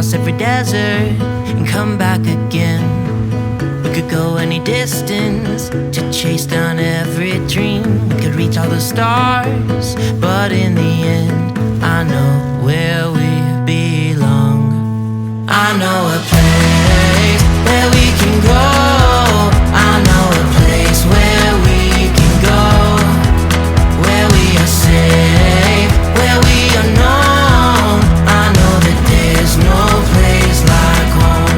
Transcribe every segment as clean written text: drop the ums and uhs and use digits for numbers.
cross every desert and come back again. We could go any distance to chase down every dream. We could reach all the stars, but in the end, I know where we belong. I know a place where we can go. I know a place where we can go, where we are safe, where we are known. I know that there's no place like home.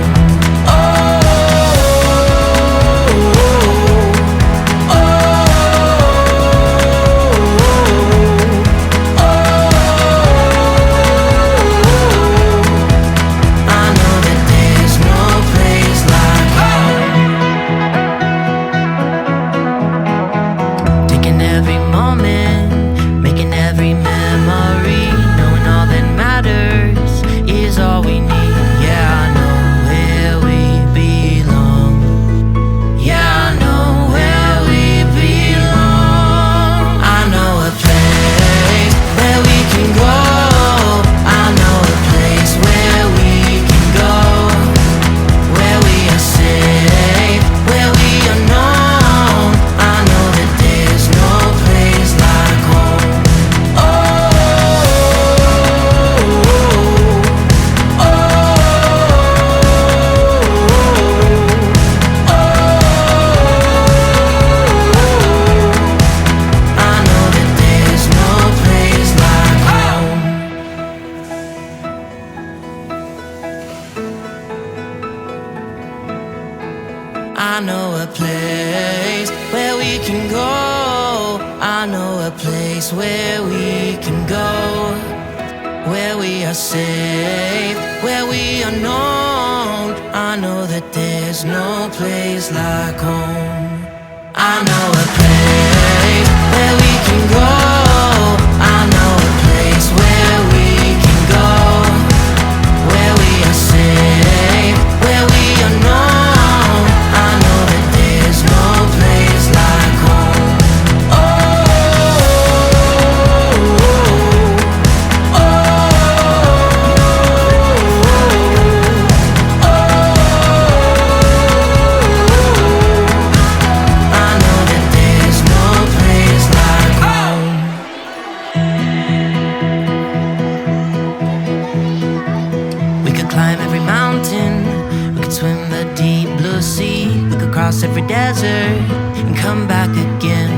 I know a place where we can go. I know a place where we can go, where we are safe, where we are known. I know that there's no place like home. I know a place where we can go. I know a place where we can go, where we are safe, where we are known. Climb every mountain, we could swim the deep blue sea. We could cross every desert and come back again.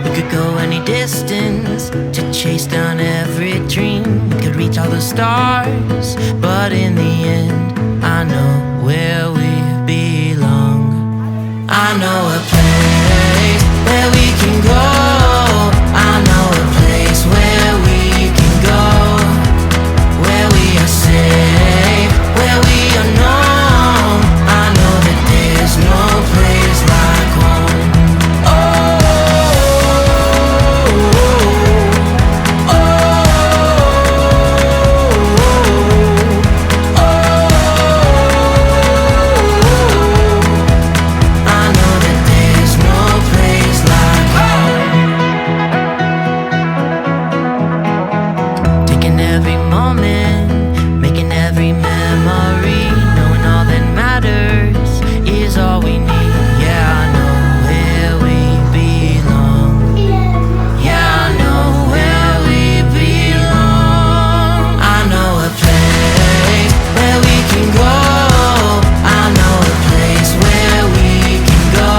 We could go any distance to chase down every dream. We could reach all the stars, but in the end, I know where we belong. I know a place where we can go. I know a place where we can go, where we are safe, where we are known. I know that there's no place like home. I know that there's no place like home. Taking every moment, making every memory, knowing all that matters is all we need. Yeah, I know where we belong. Yeah, I know where we belong. I know a place where we can go. I know a place where we can go,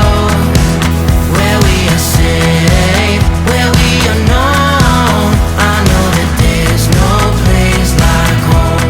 where we are safe, where we are known. I know that there's no place like home.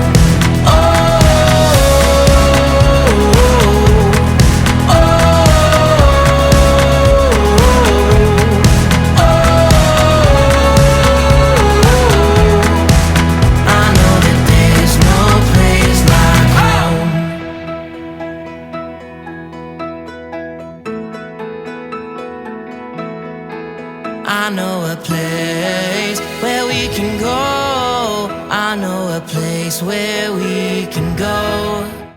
I know a place where we can go. I know a place where we can go.